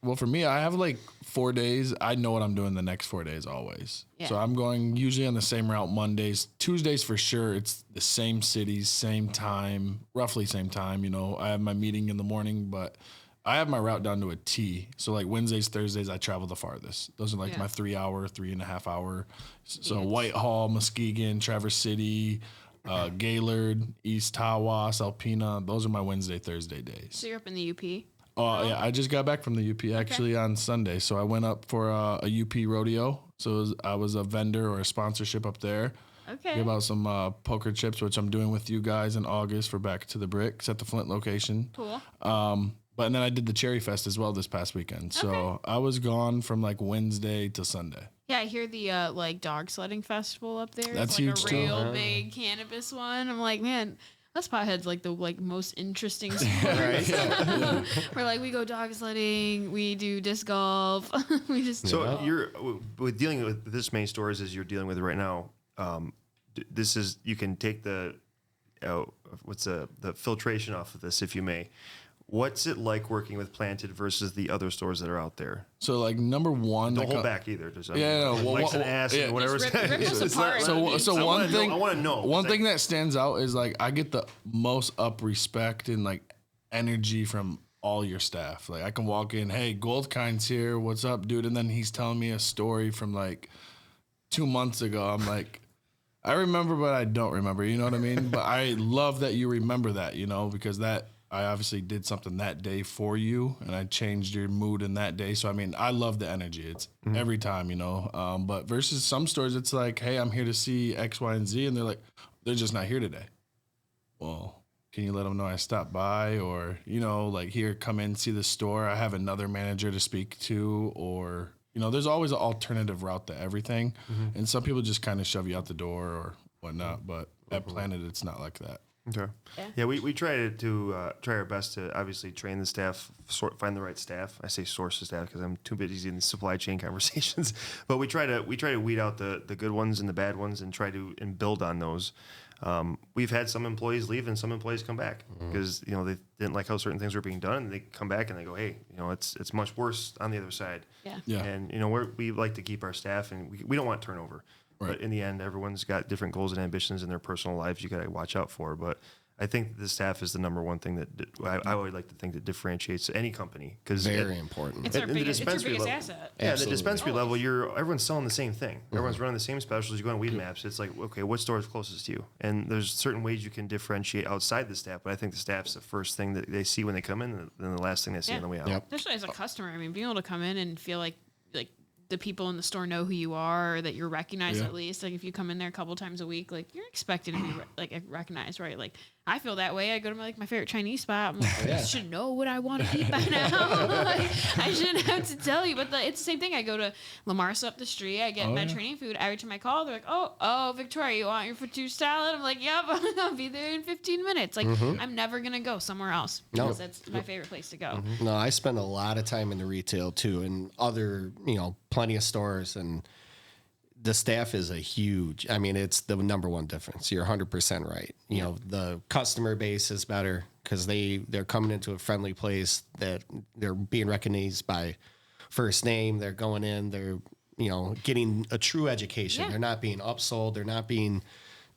Well, for me, I have like 4 days. I know what I'm doing the next 4 days always. Yeah. So I'm going usually on the same route Mondays. Tuesdays for sure, it's the same cities, same time, roughly same time. I have my meeting in the morning, but I have my route down to a T. So like Wednesdays, Thursdays, I travel the farthest. Those are like my 3.5 hour. So Whitehall, Muskegon, Traverse City, Gaylord, East Tawas, Alpena. Those are my Wednesday, Thursday days. So you're up in the UP? Oh, yeah. I just got back from the UP actually on Sunday. So I went up for a UP rodeo. So I was a vendor or a sponsorship up there. Okay. Give out some poker chips, which I'm doing with you guys in August for Back to the Bricks at the Flint location. Cool. But then I did the Cherry Fest as well this past weekend. So I was gone from like Wednesday to Sunday. Yeah, I hear the like dog sledding festival up there. That's it's like huge a too. real big cannabis one. I'm like, man, us potheads like the most interesting sport. Right? Yeah. We're like, we go dog sledding, we do disc golf, we just. So you're with dealing with this many stores as you're dealing with right now. This is, you can take the filtration off of this, if you may. What's it like working with Planted versus the other stores that are out there? So like number one, don't hold back either. Just, well, an ass and whatever. Rip us apart. So one thing I want to know. One thing that stands out is like I get the most up respect and like energy from all your staff. Like I can walk in, hey, Goldkine's here. What's up, dude? And then he's telling me a story from like 2 months ago. I'm like, I remember, but I don't remember. You know what I mean? But I love that you remember that, because that. I obviously did something that day for you, and I changed your mood in that day. So, I mean, I love the energy. It's every time, But versus some stores, it's like, hey, I'm here to see X, Y, and Z. And they're like, they're just not here today. Well, can you let them know I stopped by? Or, like, here, come in, see the store. I have another manager to speak to. Or, there's always an alternative route to everything. And some people just kind of shove you out the door or whatnot. But at Planet, it's not like that. Okay. Yeah, we try to try our best to obviously train the staff, find the right staff. I say source the staff because I'm too busy in the supply chain conversations. But we try to weed out the good ones and the bad ones and try to build on those. We've had some employees leave and some employees come back because they didn't like how certain things were being done, and they come back and they go, hey, it's much worse on the other side. Yeah. And we like to keep our staff, and we don't want turnover. Right. But in the end, everyone's got different goals and ambitions in their personal lives you got to watch out for. But I think the staff is the number one thing that I would like to think that differentiates any company. Very important. It's your biggest asset. Yeah, the dispensary level, everyone's selling the same thing. Everyone's running the same specials. You go on weed maps, it's like, okay, what store is closest to you? And there's certain ways you can differentiate outside the staff, but I think the staff's the first thing that they see when they come in, and then the last thing they see on the way out. Especially as a customer, I mean, being able to come in and feel like the people in the store know who you are, or that you're recognized at least. Like if you come in there a couple times a week, like you're expected to be recognized, right? Like I feel that way. I go to my favorite Chinese spot. I'm like, I should know what I want to eat by now. I shouldn't have to tell you, but it's the same thing. I go to Lamar's up the street. I get Mediterranean food. Every time I call, they're like, oh, Victoria, you want your fettuccine salad? I'm like, yep, I'll be there in 15 minutes. Like I'm never gonna go somewhere else because that's my favorite place to go. No, I spend a lot of time in the retail too, and other, plenty of stores, and the staff is a huge, it's the number one difference. You're 100% right. The customer base is better because they're coming into a friendly place that they're being recognized by first name. They're going in, they're, getting a true education. Yeah. They're not being upsold. They're not being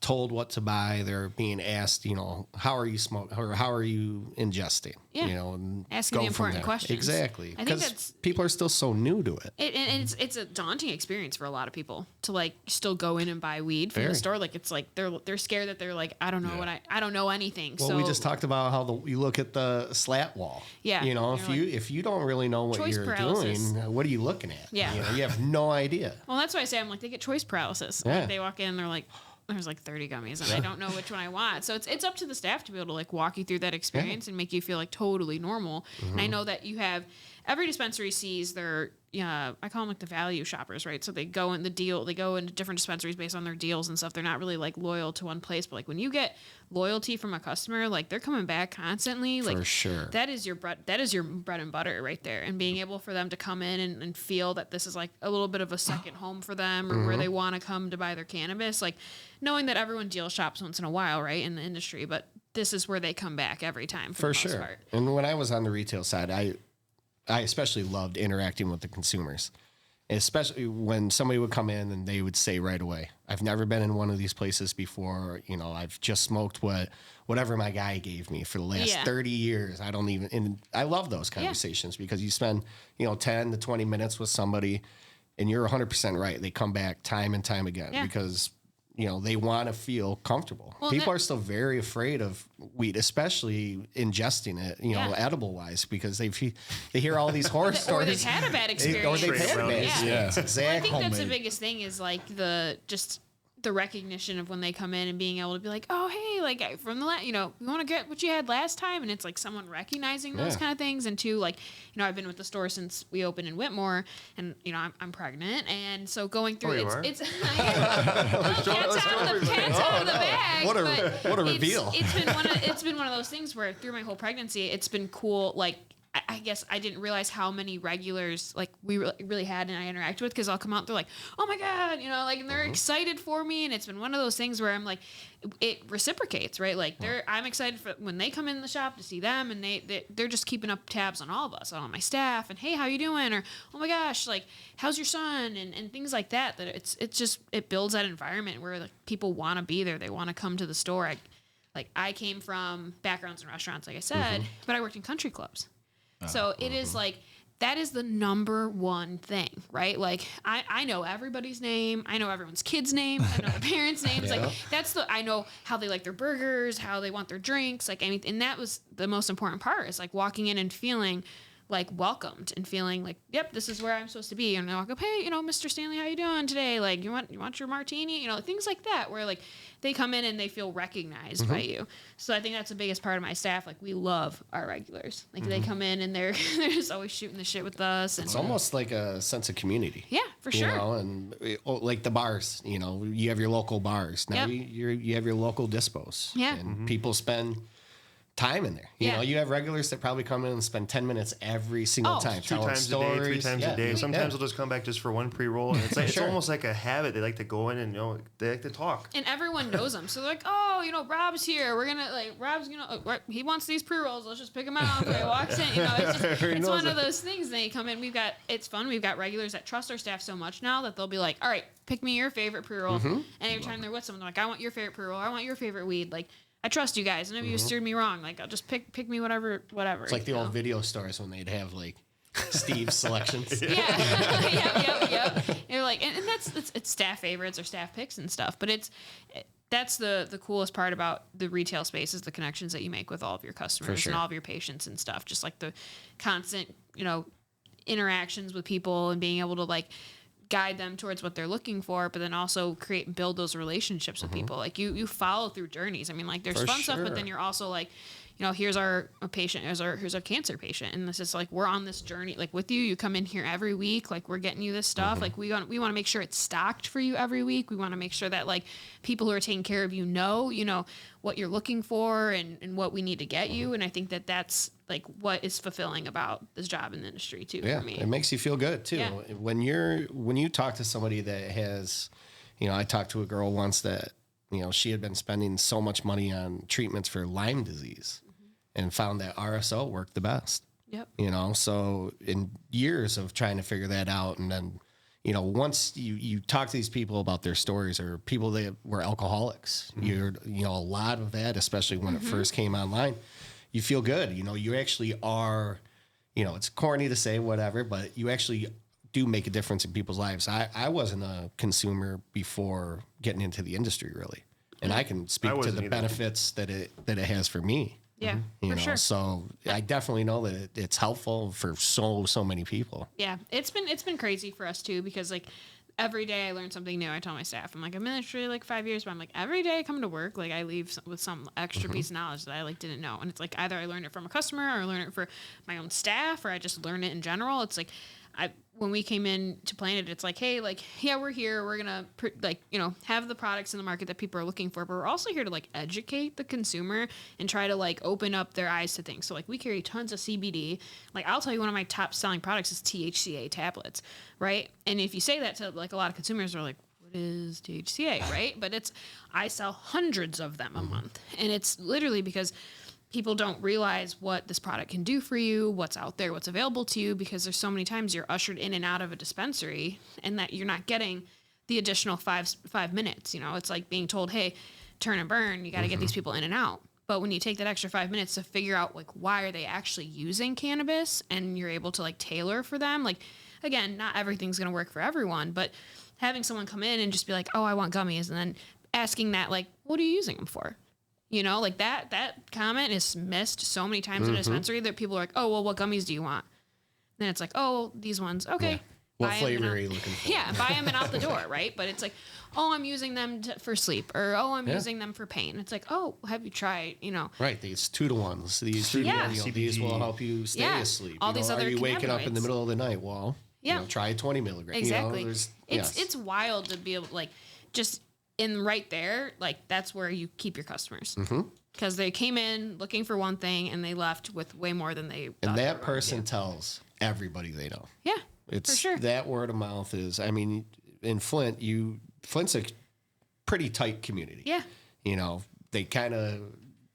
told what to buy. They're being asked, how are you smoking or how are you ingesting? Yeah. And asking the important questions. Exactly. I think that's people are still so new to it. And it's a daunting experience for a lot of people to still go in and buy weed from the store. Like it's like they're scared that they're like, I don't know I don't know anything. Well, we just talked about how you look at the slat wall. Yeah. If you don't really know what you're paralysis. doing, what are you looking at? Yeah. You have no idea. Well, that's why I say I'm like they get choice paralysis. Yeah. Like, they walk in and they're like, there's like 30 gummies and I don't know which one I want. So it's up to the staff to be able to walk you through that experience and make you feel totally normal. And I know that you have every dispensary sees their I call them like the value shoppers, right? So they go into different dispensaries based on their deals and stuff. They're not really like loyal to one place, but like when you get loyalty from a customer, like they're coming back constantly. Like For sure. that is your bread and butter right there. And being able for them to come in and feel that this is like a little bit of a second home for them, or where they want to come to buy their cannabis, like knowing that everyone deal shops once in a while, right, in the industry, but this is where they come back every time for the most sure. part. And when I was on the retail side, I especially loved interacting with the consumers, especially when somebody would come in and they would say right away, I've never been in one of these places before. You know, I've just smoked whatever my guy gave me for the last 30 years. And I love those conversations because you spend, 10 to 20 minutes with somebody and you're 100% right. They come back time and time again because they want to feel comfortable. Well, People are still very afraid of weed, especially ingesting it, edible wise, because they hear all these horror stories. Or they've had a bad experience. Or they've had a bad experience. Exactly. Well, I think that's the biggest thing is like the recognition of when they come in and being able to be like, oh, hey, like from the we want to get what you had last time. And it's like someone recognizing those kind of things. And two, like, I've been with the store since we opened in Whitmore and, I'm pregnant. And so going through cat's out of the bag. What a reveal. It's been one of those things where through my whole pregnancy, it's been cool. Like, I guess I didn't realize how many regulars like we really had and I interacted with, because I'll come out, they're like, oh my God, and they're excited for me. And it's been one of those things where I'm like, it reciprocates, right? Like I'm excited for when they come in the shop to see them, and they're just keeping up tabs on all of us, on my staff, and hey, how you doing? Or, oh my gosh, like, how's your son? And things like that, it builds that environment where like people want to be there. They want to come to the store. I came from backgrounds in restaurants, like I said, but I worked in country clubs. So it is like, that is the number one thing, right? Like I know everybody's name. I know everyone's kid's name. I know the parents' names. Like I know how they like their burgers, how they want their drinks. Like, I mean, and that was the most important part, is like walking in and feeling like welcomed and feeling like, yep, this is where I'm supposed to be. And I walk up, hey, Mr. Stanley, how you doing today? Like, you want your martini? Things like that, where like they come in and they feel recognized by you. So I think that's the biggest part of my staff. Like, we love our regulars. Like they come in and they're just always shooting the shit with us. And it's almost like a sense of community. Yeah, for sure. And like the bars, you have your local bars. Now you have your local dispos. Yeah. And people spend time in there. You have regulars that probably come in and spend 10 minutes every single time. 2 times a day, 3 times a day. Sometimes they'll just come back just for one pre-roll. And it's like, it's almost like a habit. They like to go in and, they like to talk. And everyone knows them. So they're like, oh, Rob's here. We're going to, Rob's going to, he wants these pre-rolls. Let's just pick them out. He walks in, it's one of those things. They come in, it's fun. We've got regulars that trust our staff so much now that they'll be like, all right, pick me your favorite pre-roll. And every time they're with someone, they're like, I want your favorite pre-roll. I want your favorite weed. Like, I trust you guys. None of you steered me wrong. Like, I'll just pick me whatever. It's like the old video stores when they'd have like Steve's selections. Yep. You're like, and it's staff favorites or staff picks and stuff. But that's the coolest part about the retail space, is the connections that you make with all of your customers and all of your patients and stuff. Just like the constant, interactions with people and being able to like guide them towards what they're looking for, but then also create and build those relationships with people. Like you follow through journeys. I mean, like there's fun stuff, but then you're also like, here's our patient, here's our cancer patient. And this is like, we're on this journey, like with you come in here every week. Like, we're getting you this stuff. Like we want to make sure it's stocked for you every week. We want to make sure that like people who are taking care of you know what you're looking for and what we need to get you. And I think that that's like what is fulfilling about this job in the industry too, for me. It makes you feel good too. Yeah. When you talk to somebody that has, I talked to a girl once that, she had been spending so much money on treatments for Lyme disease and found that RSO worked the best. Yep. So in years of trying to figure that out, and then, once you talk to these people about their stories, or people that were alcoholics, a lot of that, especially when it first came online, you feel good. You actually are, it's corny to say whatever, but you actually do make a difference in people's lives. I wasn't a consumer before getting into the industry, really. And I can speak to the benefits that it has for me. Yeah, for sure. So I definitely know that it's helpful for so many people. Yeah, it's been crazy for us too, because like every day I learn something new. I tell my staff, I'm like, I'm in the industry like 5 years, but I'm like, every day I come to work, like I leave with some extra piece of knowledge that I like didn't know. And it's like either I learned it from a customer, or I learned it for my own staff, or I just learn it in general. It's like when we came in to Planet, it's like, hey, like, yeah, we're here. We're going to, have the products in the market that people are looking for. But we're also here to, like, educate the consumer and try to, like, open up their eyes to things. So, like, we carry tons of CBD. Like, I'll tell you, one of my top selling products is THCA tablets, right? And if you say that to, like, a lot of consumers, are like, what is THCA, right? But I sell hundreds of them a month. And it's literally because people don't realize what this product can do for you, what's out there, what's available to you, because there's so many times you're ushered in and out of a dispensary and that you're not getting the additional 5 minutes. It's like being told, hey, turn and burn, you got to get these people in and out. But when you take that extra 5 minutes to figure out, like, why are they actually using cannabis, and you're able to, like, tailor for them, like, again, not everything's going to work for everyone, but having someone come in and just be like, oh, I want gummies, and then asking that, like, what are you using them for? Like that comment is missed so many times in a dispensary that people are like, oh, well, what gummies do you want? Then it's like, oh, these ones. Okay. Yeah. What flavor are you looking for? Yeah, buy them and out the door, right? But it's like, oh, I'm using them for sleep, or oh, I'm using them for pain. It's like, oh, have you tried, Right, these 2-to-1s. These 2-to-1, these will help you stay asleep. All these other are you waking up in the middle of the night? Well, try 20 milligrams. Exactly. It's wild to be able, like, just in right there, like, that's where you keep your customers. Because they came in looking for one thing and they left with way more than they thought. And that person tells everybody they know. Yeah, it's for sure. That word of mouth is, I mean, in Flint's a pretty tight community. Yeah. They kind of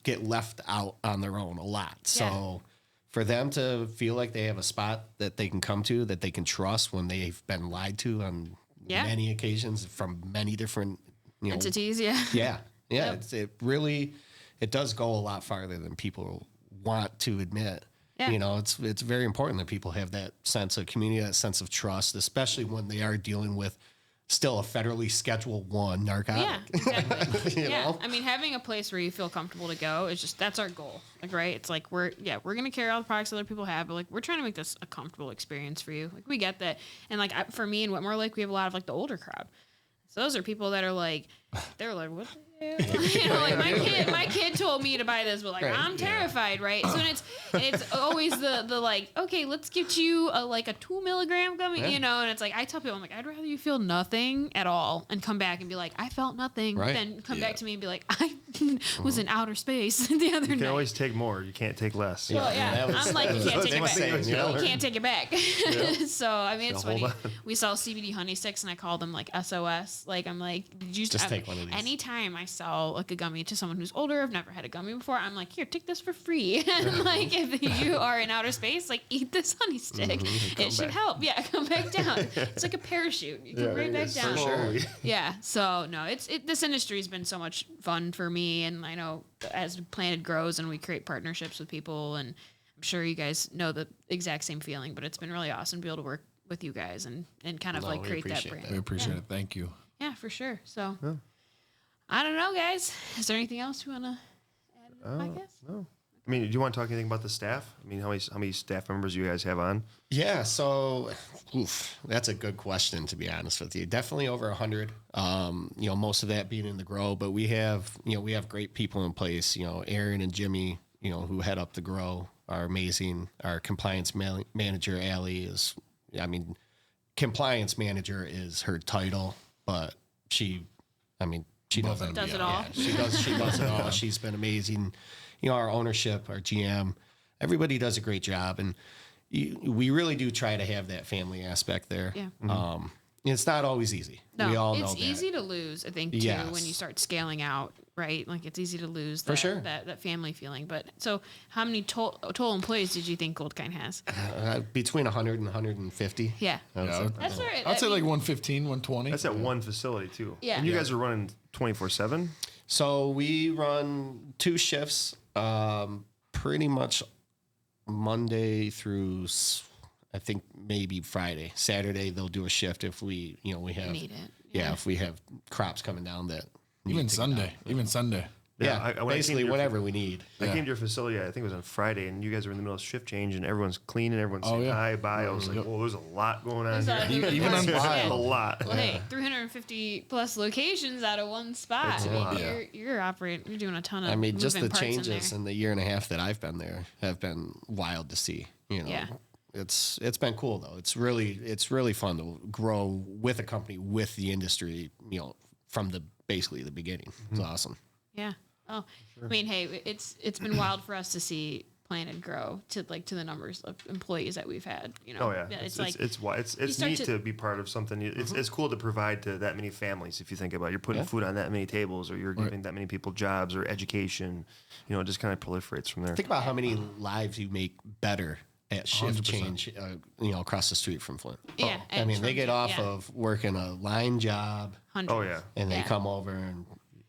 get left out on their own a lot. So for them to feel like they have a spot that they can come to, that they can trust when they've been lied to on many occasions from many different entities, yeah. It does go a lot farther than people want to admit. Yeah. It's very important that people have that sense of community, that sense of trust, especially when they are dealing with still a federally Schedule I narcotic. Yeah, exactly. I mean, having a place where you feel comfortable to go is that's our goal. Like, right? It's like we're gonna carry all the products other people have, but, like, we're trying to make this a comfortable experience for you. Like, we get that, and, like, for me and Whitmore, like, we have a lot of, like, the older crowd. So those are people that are like, they're like, what the hell? Like, my kid told me to buy this, but, like, I'm terrified, right? So it's always the like, okay, let's get you a 2 milligram gummy, and it's like, I tell people, I'm like, I'd rather you feel nothing at all and come back and be like, I felt nothing, than come back to me and be like, I was in outer space the other night. You can always take more. You can't take less. Well, I'm like, you can't take it back. You can't take it back. So, I mean, it's funny. We sell CBD honey sticks, and I call them, like, SOS. Like, I'm like, did you just take one of these? Anytime I sell, like, a gummy to someone who's older, I've never had a gummy before, I'm like, here, take this for free. And, like, if you are in outer space, like, eat this honey stick. It should help. Yeah, come back down. It's like a parachute. You come right back down. Sure. Yeah. So no, this industry has been so much fun for me, and I know as Planet grows and we create partnerships with people, and I'm sure you guys know the exact same feeling, but it's been really awesome to be able to work with you guys and kind of create that brand. We appreciate it. Thank you. Yeah, for sure. So, I don't know, guys. Is there anything else you want to add to the podcast? No. I mean, do you want to talk anything about the staff? I mean, how many staff members you guys have on? Yeah, so, that's a good question, to be honest with you. Definitely over 100. Most of that being in the grow, but we have great people in place. Aaron and Jimmy, who head up the grow, are amazing. Our compliance manager, Allie, compliance manager is her title, but she does it all. Yeah, she does it all. She's been amazing. Our ownership, our GM, everybody does a great job, and we really do try to have that family aspect there. Yeah. It's not always easy. No, we all know it's easy to lose, I think, too, when you start scaling out, right? Like, it's easy to lose that family feeling. But so how many total employees did you think Goldkine has? Between 100 and 150. Yeah. That's right. I'd say like 115, 120. That's at one facility, too. Yeah. And you guys are running 24/7? So we run 2 shifts, pretty much Monday through, I think, maybe Friday. Saturday they'll do a shift if we have need it. Yeah, if we have crops coming down that even Sunday. Yeah, basically whatever we need. I came to your facility, I think it was on Friday, and you guys were in the middle of shift change, and everyone's cleaning, everyone's saying hi, bye. I was like, well, there's a lot going on here. Even on a lot. Well, hey, 350 plus locations out of one spot. You're operating. You're doing a ton of. Just the changes in the year and a half that I've been there have been wild to see. it's been cool though. It's really fun to grow with a company with the industry, from basically the beginning. It's awesome. Yeah. Oh, sure. I mean, hey, it's been wild for us to see Planted grow to the numbers of employees that we've had. Oh yeah, it's neat to be part of something. It's cool to provide to that many families. If you think about it, you're putting food on that many tables, or you're giving that many people jobs or education. It just kind of proliferates from there. Think about how many lives you make better at shift 100%. Change, across the street from Flint. Yeah, I mean, they get off of working a line job. 100. Oh yeah, and they come over and.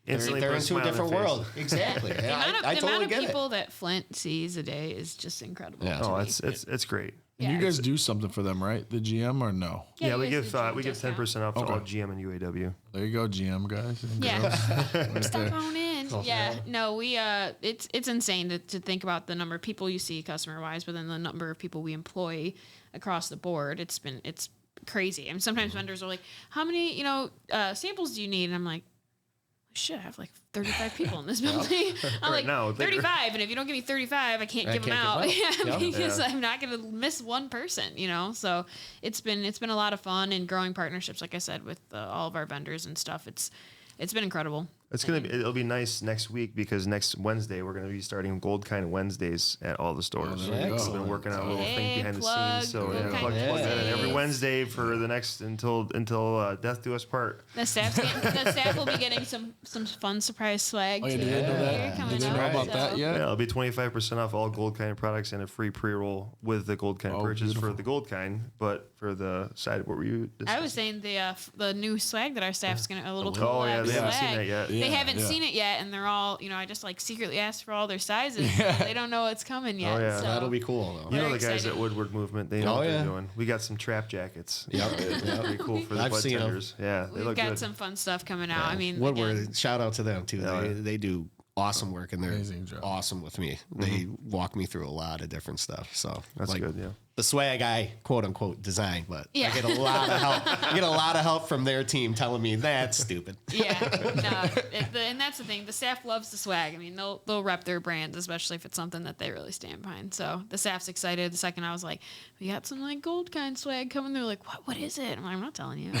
They're into a different world. Exactly. Yeah, I totally amount get of people that Flint sees a day is just incredible. Yeah. Oh, it's great. And you guys do something for them, right? The GM or no? Yeah, we give 10% off to all GM and UAW. There you go, GM guys. Yeah. Step on in. Yeah. No, we it's insane to think about the number of people you see customer wise, but then the number of people we employ across the board. It's crazy. And sometimes vendors are like, "How many samples do you need?" And I'm like, shit, I have like 35 people in this building. I'm like, now, 35, and if you don't give me 35, I can't give them out. Because I'm not going to miss one person, So it's been a lot of fun and growing partnerships, like I said, with all of our vendors and stuff. It's been incredible. It'll be nice next week because next Wednesday we're gonna be starting Goldkine Wednesdays at all the stores. We've been working on a little thing behind the scenes, so plug that in every Wednesday for the next until death do us part. The staff will be getting some fun surprise swag. Oh, yeah, did they know that? Did they know about that yet? Yeah, it'll be 25% off all Goldkine products and a free pre-roll with the Goldkine purchase for the Goldkine. But for the side, what were you discussing? I was saying the new swag that our staff's gonna they haven't seen that yet. They haven't seen it yet, and they're all, I just secretly asked for all their sizes. They don't know what's coming yet. Oh, yeah. So That'll be cool, though. You know the guys at Woodward Movement, they know what they're doing. We got some trap jackets. Yep. Pretty cool for the budtenders. Yeah, they we've look got good. some fun stuff coming out. I mean, Woodward, shout out to them, too. They do awesome work, and they're awesome with me. They walk me through a lot of different stuff. So that's good, yeah. The swag I quote unquote designed, but I get a lot of help. I get a lot of help from their team telling me that's stupid. And that's the thing. The staff loves the swag. I mean, they'll rep their brands, especially if it's something that they really stand behind. So the staff's excited. The second I was like, we got some Goldkine swag coming. They're like, what is it? I'm like, I'm not telling you.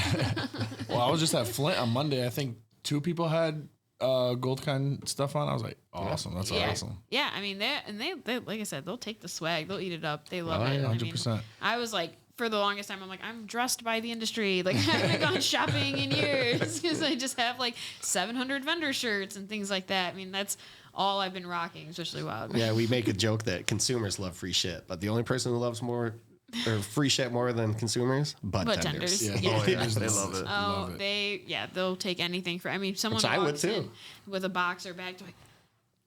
Well, I was just at Flint on Monday. I think 2 people had Goldkine stuff on. I was like, awesome. That's awesome. Yeah, I mean, they like I said, they'll take the swag. They'll eat it up. They love it. 100%. I was like, for the longest time, I'm like, I'm dressed by the industry. Like, I haven't gone shopping in years because I just have 700 vendor shirts and things like that. I mean, that's all I've been rocking, especially Wild. Yeah, we make a joke that consumers love free shit, but the only person who loves free shit more than consumers, budtenders. Yeah. They love it. Oh, they'll take anything for. I mean, someone walks in with a box or bag, they're like,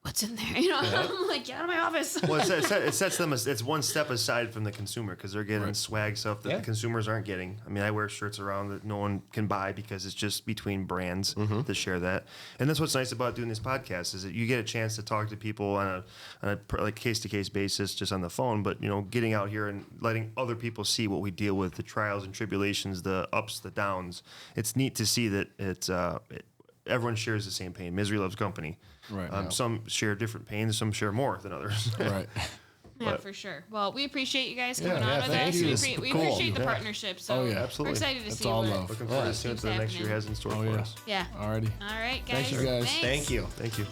what's in there? I'm like, get out of my office. Well, it sets them. It's one step aside from the consumer because they're getting swag stuff that the consumers aren't getting. I mean, I wear shirts around that no one can buy because it's just between brands to share that. And that's what's nice about doing this podcast is that you get a chance to talk to people on a case to case basis, just on the phone. But getting out here and letting other people see what we deal with, the trials and tribulations, the ups, the downs. It's neat to see that everyone shares the same pain. Misery loves company. Right. Some share different pains. Some share more than others. Right. Yeah, for sure. Well, we appreciate you guys coming on with us. We appreciate the partnership. So absolutely. We're excited to That's see all what love. Looking forward to seeing what the next year has in store for us. Yeah. Alrighty. All right, guys. Thank you, guys. Thanks. Thank you. Thank you.